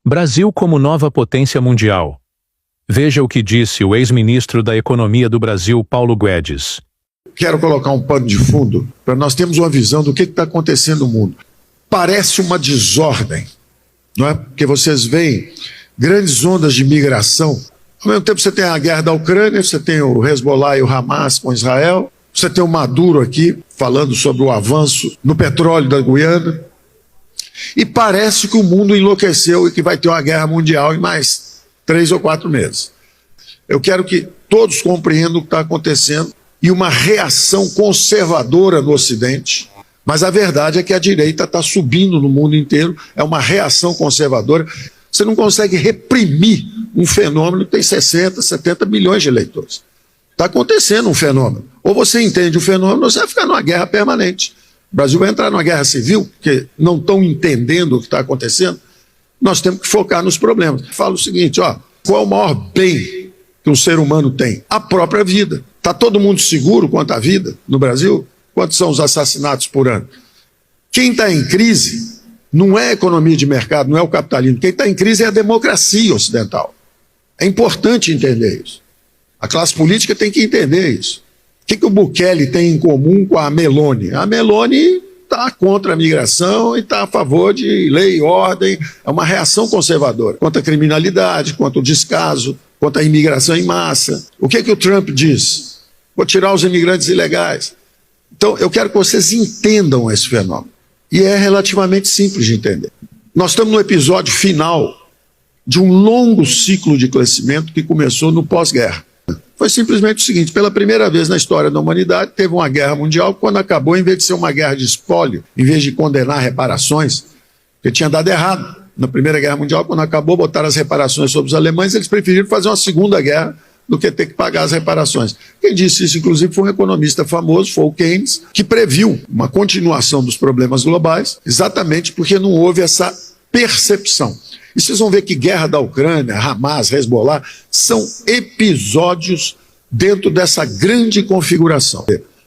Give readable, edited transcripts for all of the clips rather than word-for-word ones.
Brasil como nova potência mundial. Veja o que disse o ex-ministro da Economia do Brasil, Paulo Guedes. Quero colocar um pano de fundo para nós termos uma visão do que está acontecendo no mundo. Parece uma desordem, não é? Porque vocês veem grandes ondas de migração. Ao mesmo tempo você tem a guerra da Ucrânia, você tem o Hezbollah e o Hamas com Israel, você tem o Maduro aqui falando sobre o avanço no petróleo da Guiana. E parece que o mundo enlouqueceu e que vai ter uma guerra mundial em mais 3 ou 4 meses. Eu quero que todos compreendam o que está acontecendo e uma reação conservadora no Ocidente. Mas a verdade é que a direita está subindo no mundo inteiro, é uma reação conservadora. Você não consegue reprimir um fenômeno que tem 60, 70 milhões de eleitores. Está acontecendo um fenômeno. Ou você entende o fenômeno ou você vai ficar numa guerra permanente. O Brasil vai entrar numa guerra civil, porque não estão entendendo o que está acontecendo. Nós temos que focar nos problemas. Falo o seguinte, qual é o maior bem que um ser humano tem? A própria vida. Está todo mundo seguro quanto à vida no Brasil? Quantos são os assassinatos por ano? Quem está em crise não é a economia de mercado, não é o capitalismo. Quem está em crise é a democracia ocidental. É importante entender isso. A classe política tem que entender isso. O que o Bukele tem em comum com a Meloni? A Meloni está contra a migração e está a favor de lei e ordem. É uma reação conservadora contra a criminalidade, contra o descaso, contra a imigração em massa. O que o Trump diz? Vou tirar os imigrantes ilegais. Então, eu quero que vocês entendam esse fenômeno. E é relativamente simples de entender. Nós estamos no episódio final de um longo ciclo de crescimento que começou no pós-guerra. Foi simplesmente o seguinte: pela primeira vez na história da humanidade, teve uma guerra mundial, quando acabou, em vez de ser uma guerra de espólio, em vez de condenar reparações, que tinha dado errado. Na Primeira Guerra Mundial, quando acabou, botaram as reparações sobre os alemães, eles preferiram fazer uma segunda guerra do que ter que pagar as reparações. Quem disse isso, inclusive, foi um economista famoso, foi o Keynes, que previu uma continuação dos problemas globais, exatamente porque não houve essa percepção. E vocês vão ver que guerra da Ucrânia, Hamas, Hezbollah, são episódios dentro dessa grande configuração.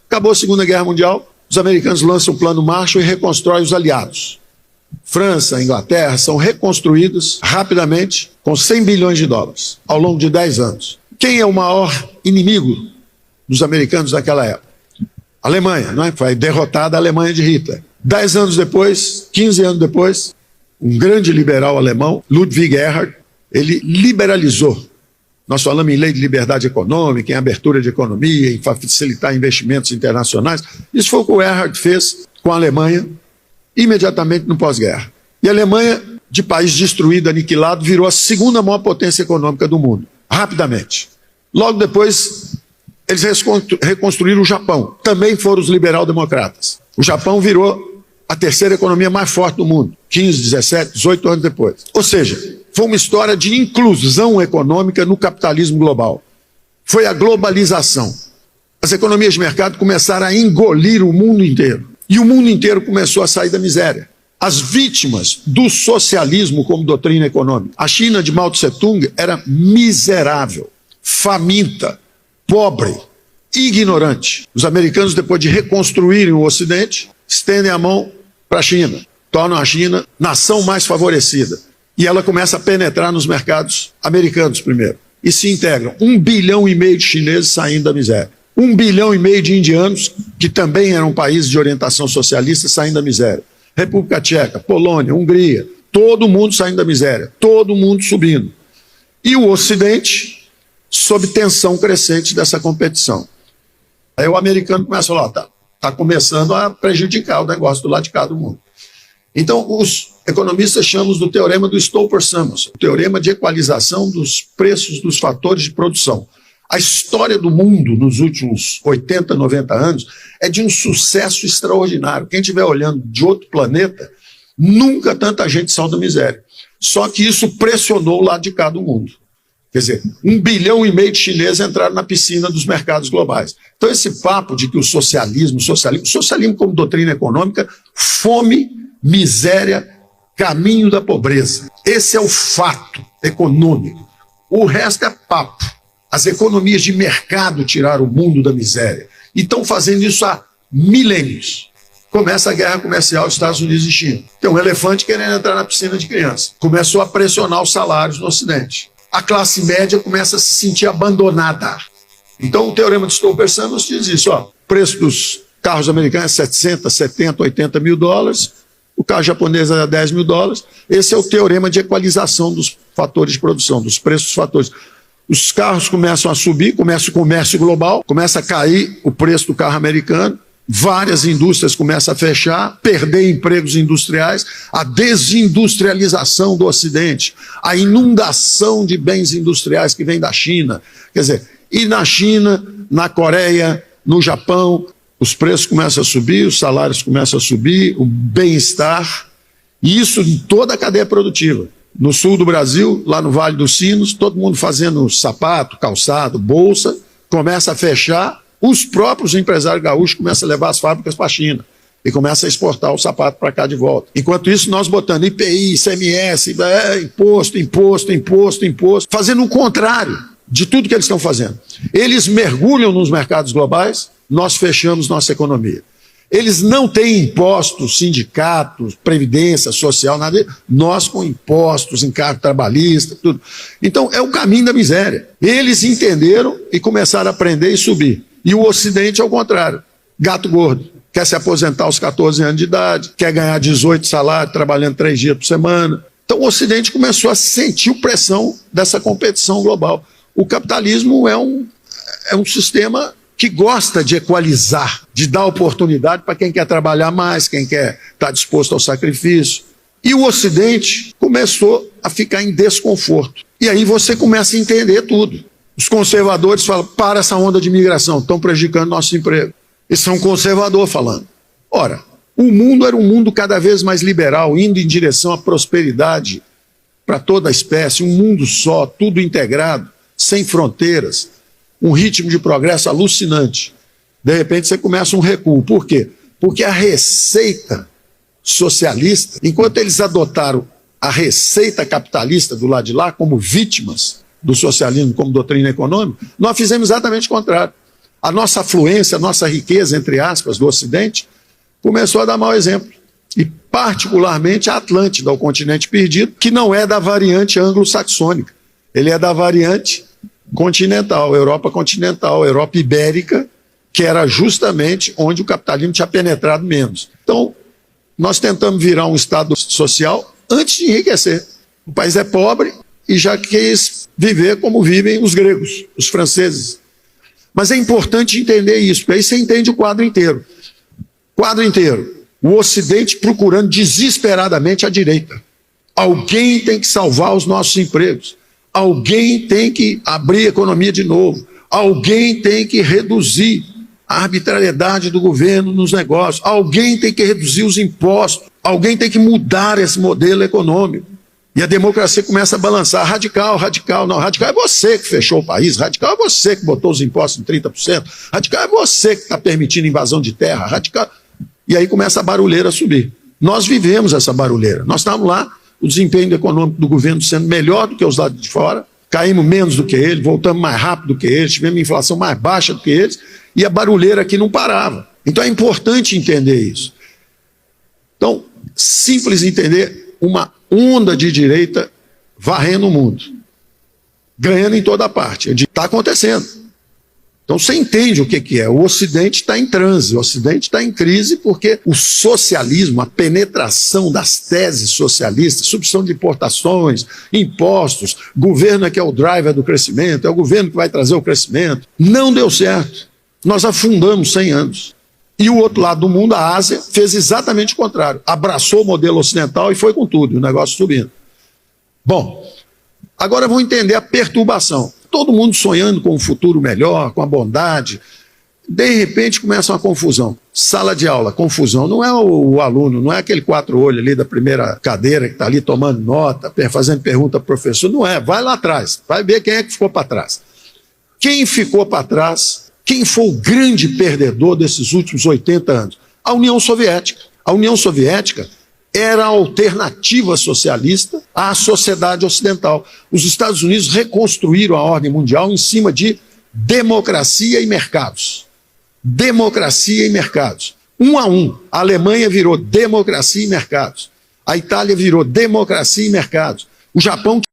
Acabou a Segunda Guerra Mundial, os americanos lançam o Plano Marshall e reconstroem os aliados. França, Inglaterra são reconstruídos rapidamente com 100 bilhões de dólares ao longo de 10 anos. Quem é o maior inimigo dos americanos naquela época? A Alemanha, não é? Foi derrotada a Alemanha de Hitler. 10 anos depois, 15 anos depois, um grande liberal alemão, Ludwig Erhard, ele liberalizou. Nós falamos em lei de liberdade econômica, em abertura de economia, em facilitar investimentos internacionais. Isso foi o que o Erhard fez com a Alemanha imediatamente no pós-guerra. E a Alemanha, de país destruído, aniquilado, virou a segunda maior potência econômica do mundo, rapidamente. Logo depois, eles reconstruíram o Japão. Também foram os liberal-democratas. O Japão virou a terceira economia mais forte do mundo, 15, 17, 18 anos depois. Ou seja, foi uma história de inclusão econômica no capitalismo global. Foi a globalização. As economias de mercado começaram a engolir o mundo inteiro. E o mundo inteiro começou a sair da miséria. As vítimas do socialismo como doutrina econômica. A China de Mao Tse-tung era miserável, faminta, pobre, ignorante. Os americanos, depois de reconstruírem o Ocidente, estendem a mão para a China, tornam a China nação mais favorecida. E ela começa a penetrar nos mercados americanos primeiro. E se integram 1,5 bilhão de chineses saindo da miséria. 1,5 bilhão de indianos, que também eram países de orientação socialista, saindo da miséria. República Tcheca, Polônia, Hungria, todo mundo saindo da miséria, todo mundo subindo. E o Ocidente, sob tensão crescente dessa competição. Aí o americano começa a falar, está começando a prejudicar o negócio do lado de cá do mundo. Então, os economistas chamam do teorema do Stolper-Samuelson, o teorema de equalização dos preços dos fatores de produção. A história do mundo nos últimos 80, 90 anos é de um sucesso extraordinário. Quem estiver olhando de outro planeta, nunca tanta gente saiu da miséria. Só que isso pressionou o lado de cá do mundo. Quer dizer, 1,5 bilhão de chineses entraram na piscina dos mercados globais. Então esse papo de que o socialismo como doutrina econômica, fome, miséria, caminho da pobreza. Esse é o fato econômico. O resto é papo. As economias de mercado tiraram o mundo da miséria. E estão fazendo isso há milênios. Começa a guerra comercial Estados Unidos e China. Tem um elefante querendo entrar na piscina de criança. Começou a pressionar os salários no Ocidente. A classe média começa a se sentir abandonada. Então o Teorema de Stolper-Samuels diz isso. O preço dos carros americanos é 60, 70, 80 mil dólares. O carro japonês é 10 mil dólares. Esse é o teorema de equalização dos fatores de produção, dos preços dos fatores. Os carros começam a subir, começa o comércio global, começa a cair o preço do carro americano, várias indústrias começam a fechar, perder empregos industriais, a desindustrialização do Ocidente, a inundação de bens industriais que vem da China. Quer dizer, e na China, na Coreia, no Japão, os preços começam a subir, os salários começam a subir, o bem-estar, e isso em toda a cadeia produtiva. No sul do Brasil, lá no Vale dos Sinos, todo mundo fazendo sapato, calçado, bolsa, começa a fechar, os próprios empresários gaúchos começam a levar as fábricas para a China e começam a exportar o sapato para cá de volta. Enquanto isso, nós botando IPI, ICMS, imposto, fazendo o contrário de tudo que eles estão fazendo. Eles mergulham nos mercados globais, nós fechamos nossa economia. Eles não têm impostos, sindicatos, previdência social, nada. Nós com impostos, encargo trabalhista, tudo. Então é o caminho da miséria. Eles entenderam e começaram a aprender e subir. E o Ocidente, ao contrário, gato gordo. Quer se aposentar aos 14 anos de idade, quer ganhar 18 salários, trabalhando 3 dias por semana. Então o Ocidente começou a sentir pressão dessa competição global. O capitalismo é um sistema que gosta de equalizar, de dar oportunidade para quem quer trabalhar mais, quem quer estar disposto ao sacrifício. E o Ocidente começou a ficar em desconforto. E aí você começa a entender tudo. Os conservadores falam, para essa onda de imigração, estão prejudicando nosso emprego. Esse é um conservador falando. Ora, o mundo era um mundo cada vez mais liberal, indo em direção à prosperidade para toda a espécie, um mundo só, tudo integrado, sem fronteiras. Um ritmo de progresso alucinante. De repente você começa um recuo. Por quê? Porque a receita socialista, enquanto eles adotaram a receita capitalista do lado de lá como vítimas do socialismo como doutrina econômica, nós fizemos exatamente o contrário. A nossa afluência, a nossa riqueza, entre aspas, do Ocidente, começou a dar mau exemplo. E particularmente a Atlântida, o continente perdido, que não é da variante anglo-saxônica. Ele é da variante continental, Europa ibérica, que era justamente onde o capitalismo tinha penetrado menos. Então, nós tentamos virar um Estado social antes de enriquecer. O país é pobre e já quis viver como vivem os gregos, os franceses. Mas é importante entender isso, porque aí você entende o quadro inteiro. Quadro inteiro. O Ocidente procurando desesperadamente a direita. Alguém tem que salvar os nossos empregos. Alguém tem que abrir a economia de novo. Alguém tem que reduzir a arbitrariedade do governo nos negócios. Alguém tem que reduzir os impostos. Alguém tem que mudar esse modelo econômico. E a democracia começa a balançar. Radical. Não, radical é você que fechou o país. Radical é você que botou os impostos em 30%. Radical é você que está permitindo invasão de terra. Radical. E aí começa a barulheira a subir. Nós vivemos essa barulheira. Nós estávamos lá, o desempenho econômico do governo sendo melhor do que os lados de fora, caímos menos do que eles, voltamos mais rápido do que eles, tivemos inflação mais baixa do que eles, e a barulheira aqui não parava. Então é importante entender isso. Então, simples entender uma onda de direita varrendo o mundo, ganhando em toda parte. Está acontecendo. Então você entende o que é. O Ocidente está em transe, o Ocidente está em crise porque o socialismo, a penetração das teses socialistas, substituição de importações, impostos, governo é que é o driver do crescimento, é o governo que vai trazer o crescimento, não deu certo. Nós afundamos 100 anos. E o outro lado do mundo, a Ásia, fez exatamente o contrário. Abraçou o modelo ocidental e foi com tudo, o negócio subindo. Bom, agora vamos entender a perturbação. Todo mundo sonhando com um futuro melhor, com a bondade. De repente começa uma confusão. Sala de aula, confusão. Não é o aluno, não é aquele 4 olhos ali da primeira cadeira que está ali tomando nota, fazendo pergunta para o professor. Não é, vai lá atrás, vai ver quem é que ficou para trás. Quem ficou para trás, quem foi o grande perdedor desses últimos 80 anos? A União Soviética. A União Soviética era a alternativa socialista à sociedade ocidental. Os Estados Unidos reconstruíram a ordem mundial em cima de democracia e mercados. Democracia e mercados. Um a um. A Alemanha virou democracia e mercados. A Itália virou democracia e mercados. O Japão, que